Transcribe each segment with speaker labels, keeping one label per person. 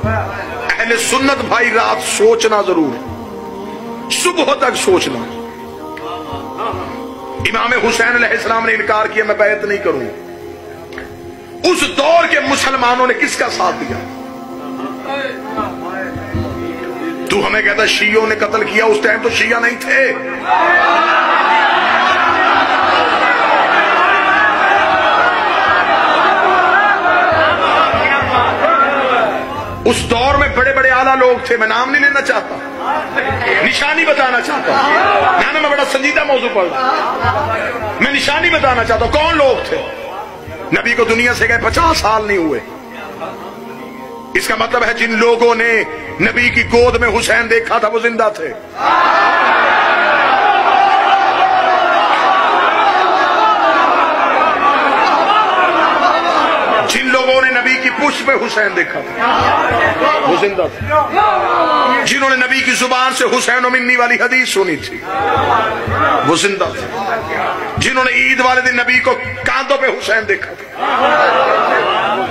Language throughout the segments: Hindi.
Speaker 1: अहले सुन्नत भाई रात सोचना जरूर, सुबह तक सोचना। इमाम हुसैन अलैहिस्सलाम ने इनकार किया, मैं बैत नहीं करूंगा। उस दौर के मुसलमानों ने किसका साथ दिया? तू हमें कहता शियों ने कत्ल किया, उस टाइम तो शिया नहीं थे। उस दौर में बड़े बड़े आला लोग थे, मैं नाम नहीं लेना चाहता, निशानी बताना चाहता हूं। मैं बड़ा संजीदा मौजू पढ़ रहा, मैं निशानी बताना चाहता हूं कौन लोग थे। नबी को दुनिया से गए 50 साल नहीं हुए। इसका मतलब है जिन लोगों ने नबी की गोद में हुसैन देखा था वो जिंदा थे। जिन लोगों ने नबी की पुष्ट पे हुसैन देखा था वो जिंदा थे। जिन्होंने नबी की जुबान से हुसैन व मिन्नी वाली हदीस सुनी थी वो जिंदा थे। जिन्होंने ईद वाले दिन नबी को कांधों पे हुसैन देखा था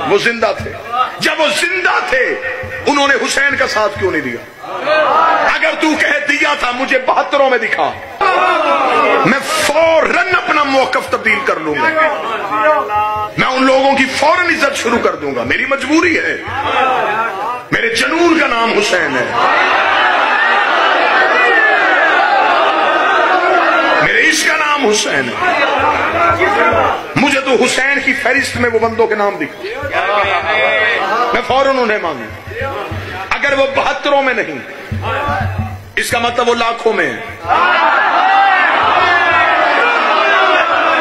Speaker 1: वो जिंदा थे। जब वो जिंदा थे उन्होंने हुसैन का साथ क्यों नहीं दिया? अगर तू कह दिया था मुझे 72 में दिखा, मैं फौरन अपना मौकफ तब्दील कर लूंगा। मैं उन लोगों की फौरन इज्जत शुरू कर दूंगा। मेरी मजबूरी है, मेरे जनून का नाम हुसैन है, मेरे इश्क का नाम हुसैन है। मुझे तो हुसैन की फहरिस्त में वो बंदों के नाम दिखा, मैं फौरन उन्हें मानू। अगर वो 72 में नहीं, इसका मतलब वो लाखों में है।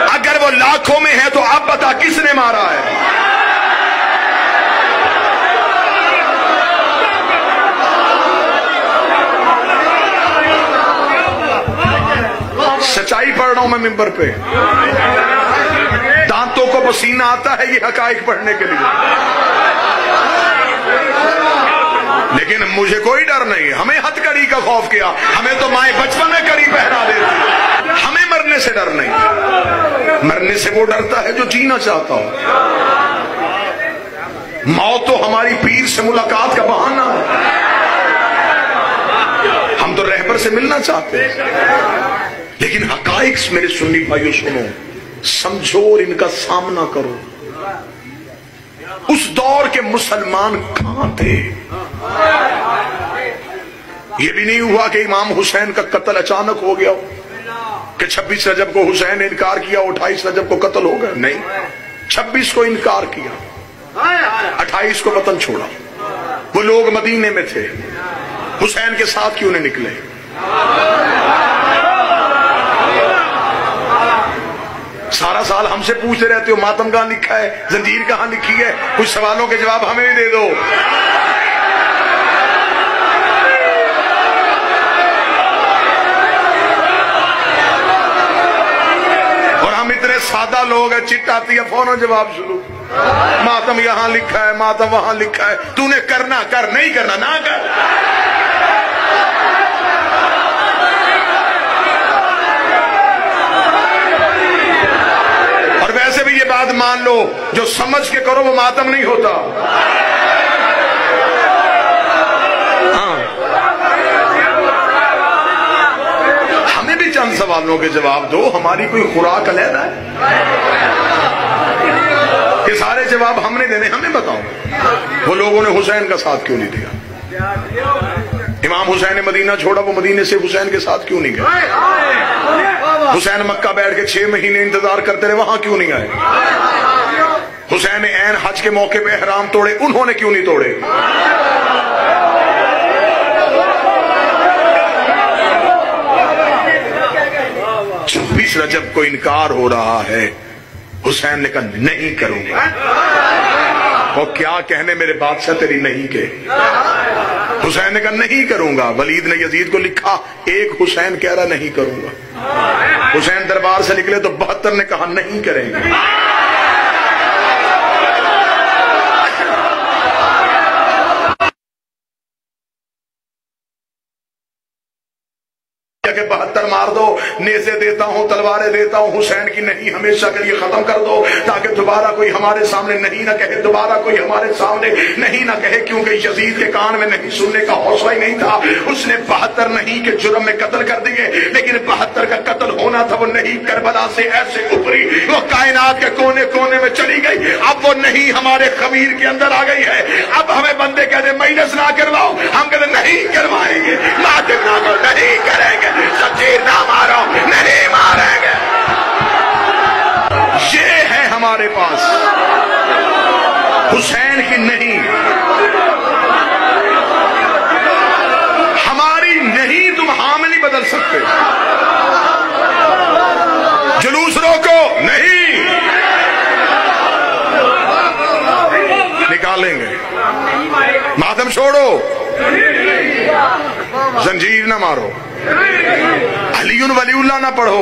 Speaker 1: अगर वो लाखों में है तो अब बता किसने मारा है? सच्चाई पढ़ रहा हूं मैं मिंबर पे, दांतों को पसीना आता है ये हकाइक पढ़ने के लिए, लेकिन मुझे कोई डर नहीं। हमें हथकड़ी का खौफ किया, हमें तो माए बचपन में कड़ी पहना देती। हमें मरने से डर नहीं, मरने से वो डरता है जो जीना चाहता हो। मौत तो हमारी पीर से मुलाकात का बहाना है, हम तो रहबर से मिलना चाहते हैं। लेकिन हकाइक मेरे सुन्नी भाइयों सुनो, समझो और इनका सामना करो। उस दौर के मुसलमान कहां थे? यह भी नहीं हुआ कि इमाम हुसैन का कत्ल अचानक हो गया कि 26 रजब को हुसैन ने इनकार किया, 28 रजब को कत्ल हो गया। नहीं, 26 को इनकार किया, 28 को वतन छोड़ा। वो लोग मदीने में थे, हुसैन के साथ क्यों नहीं निकले? सारा साल हमसे पूछते रहते हो मातम कहां लिखा है, जंजीर कहां लिखी है। कुछ सवालों के जवाब हमें भी दे दो। और हम इतने सादा लोग हैं, चिट आती है फौरन जवाब शुरू। मातम यहां लिखा है, मातम वहां लिखा है। तूने करना कर, नहीं करना ना कर। वैसे भी ये बात मान लो, जो समझ के करो वो मातम नहीं होता। हाँ, हमें भी चंद सवालों के जवाब दो, हमारी कोई खुराक अलग है? ये सारे जवाब हमने देने, हमें बताओ वो लोगों ने हुसैन का साथ क्यों नहीं दिया? इमाम हुसैन ने मदीना छोड़ा, वो मदीने से हुसैन के साथ क्यों नहीं गए? हुसैन मक्का बैठ के 6 महीने इंतजार करते रहे, वहां क्यों नहीं आए? हुसैन ने ऐन हज के मौके पे एहराम तोड़े, उन्होंने क्यों नहीं तोड़े? 26 रजब को इनकार हो रहा है, हुसैन ने कहा नहीं करूंगा। और क्या कहने मेरे बादशाह तेरी नहीं के? हुसैन ने कहा नहीं करूंगा। वलीद ने यजीद को लिखा, एक हुसैन कह रहा नहीं करूंगा। हुसैन दरबार से निकले तो 72 ने कहा नहीं करेंगे। कि 72 मार दो, नेज़े देता हूं, तलवारें देता हूं, हुसैन की नहीं हमेशा के लिए खत्म कर दो, ताकि दोबारा कोई हमारे सामने नहीं ना कहे, दोबारा कोई हमारे सामने नहीं ना कहे, क्योंकि यजीद के कान में नहीं सुनने का हौसला ही नहीं था। उसने 72 नहीं के जुर्म में कत्ल कर दिए, लेकिन 72 का कत्ल होना था, वो नहीं करबला से ऐसे उपरी, वो कायनात के कोने कोने में चली गई। अब वो नहीं हमारे खमीर के अंदर आ गई है। अब हमें बंदे कहते माइनस ना करवाओ, हम कहते नहीं करवाएंगे, लाजिम ना करो, नहीं करेंगे, शमशीर ना मारो, नहीं मारेंगे। ये है हमारे पास हुसैन की नहीं, हमारी नहीं तुम हाँ में नहीं बदल सकते। जुलूस रोको, नहीं निकालेंगे, मातम छोड़ो, जंजीर ना मारो, अलीउन वलीउल्लाह ना पढ़ो,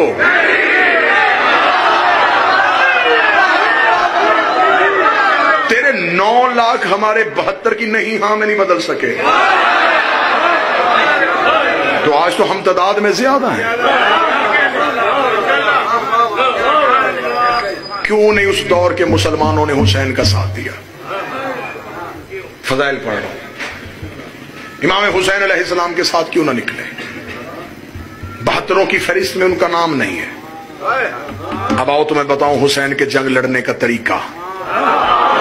Speaker 1: तेरे 9 लाख हमारे 72 की नहीं हाँ में नहीं बदल सके, तो आज तो हम तादाद में ज्यादा हैं। क्यों नहीं उस दौर के मुसलमानों ने हुसैन का साथ दिया? फजाइल पढ़ रहा हूं, इमाम हुसैन अलैहिस्सलाम के साथ क्यों ना निकले? 72 की फहरिस्त में उनका नाम नहीं है। अब आओ तुम्हें बताऊं हुसैन के जंग लड़ने का तरीका,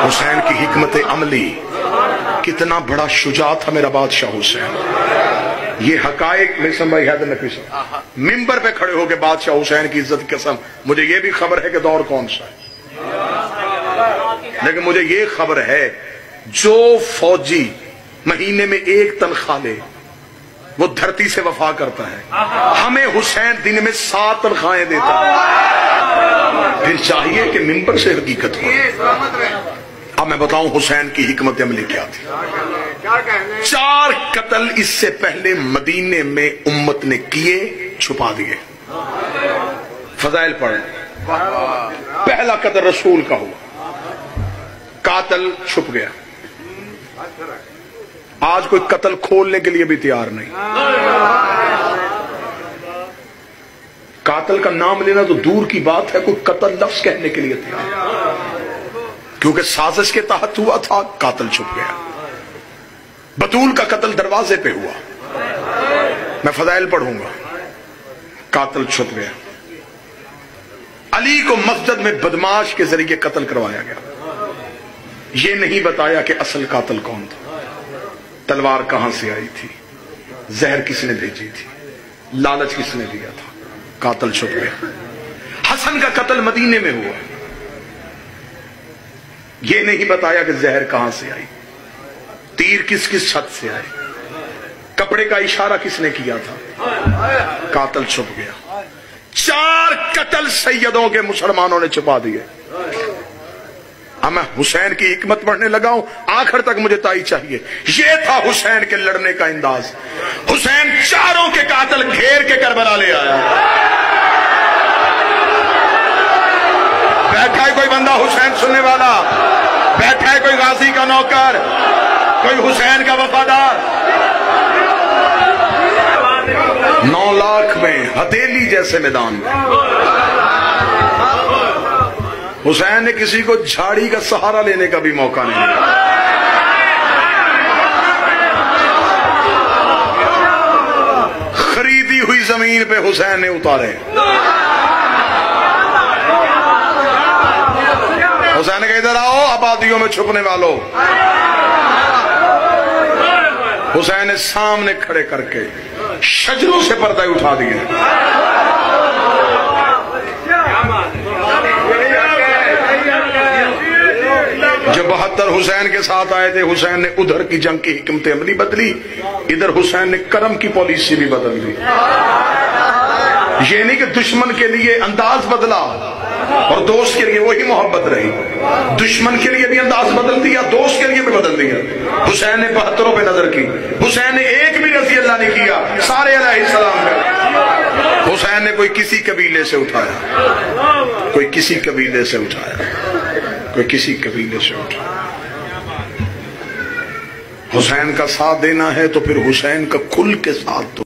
Speaker 1: हुसैन की हिकमत अमली, कितना बड़ा शुजा था मेरा बादशाह हुसैन। ये हकायक में भाई हैदर नकवी साहब मिंबर पे खड़े होकर बादशाह हुसैन की इज्जत की कसम, मुझे ये भी खबर है कि दौर कौन सा है, लेकिन मुझे ये खबर है जो फौजी महीने में 1 तनख्वाह ले वो धरती से वफा करता है। हमें हुसैन दिन में 7 तनख्वाहें देता है, फिर चाहिए कि मिंबर से हकीकत हो। अब मैं बताऊं हुसैन की हिकमत अमली क्या थी। 4 कत्ल इससे पहले मदीने में उम्मत ने किए, छुपा दिए। फजाइल पढ़, पहला कत्ल रसूल का हुआ, कातल छुप गया। आज कोई कत्ल खोलने के लिए भी तैयार नहीं, कातल का नाम लेना तो दूर की बात है, कोई कत्ल लफ्ज कहने के लिए तैयार, क्योंकि साजिश के तहत हुआ था, कातल छुप गया। बतूल का कत्ल दरवाजे पे हुआ, मैं फजाइल पढ़ूंगा, कातल छुप गया। अली को मस्जिद में बदमाश के जरिए कत्ल करवाया गया, ये नहीं बताया कि असल कातल कौन था, तलवार कहां से आई थी, जहर किसने भेजी थी, लालच किसने दिया था, कातल छुप गया। हसन का कत्ल मदीने में हुआ, यह नहीं बताया कि जहर कहां से आई, तीर किस किस छत से आए, कपड़े का इशारा किसने किया था, कातल छुप गया। 4 कत्ल सैयदों के मुसलमानों ने छुपा दिए। अब मैं हुसैन की हिकमत पढ़ने लगा हूं, आखिर तक मुझे ताई चाहिए। यह था हुसैन के लड़ने का अंदाज। हुसैन 4 के कातल घेर के करबला ले आया। बैठा है कोई बंदा हुसैन सुनने वाला, बैठा है कोई गाजी का नौकर, कोई हुसैन का वफादार। 9 लाख में हथेली जैसे मैदान में हुसैन ने किसी को झाड़ी का सहारा लेने का भी मौका नहीं दिया। खरीदी हुई जमीन पे हुसैन ने उतारे। हुसैन के इधर आओ आबादियों में छुपने वालों। हुसैन ने सामने खड़े करके शजरों से पर्दे उठा दिए। जब 72 हुसैन के साथ आए थे, हुसैन ने उधर की जंग की हिकमत अमली बदली, इधर हुसैन ने करम की पॉलिसी भी बदल दी। ये नहीं कि दुश्मन के लिए अंदाज बदला और दोस्त के लिए वही मोहब्बत रही, दुश्मन के लिए भी अंदाज बदल दिया, दोस्त के लिए भी बदल दिया। हुसैन ने 72 पे नजर की, हुसैन ने एक भी रजी अल्लाह ने किया, सारे अलैहिस्सलाम का। हुसैन ने कोई किसी कबीले से उठाया, कोई किसी कबीले से उठाया, कोई किसी कबीले से उठाया। हुसैन का साथ देना है तो फिर हुसैन का खुल के साथ दो।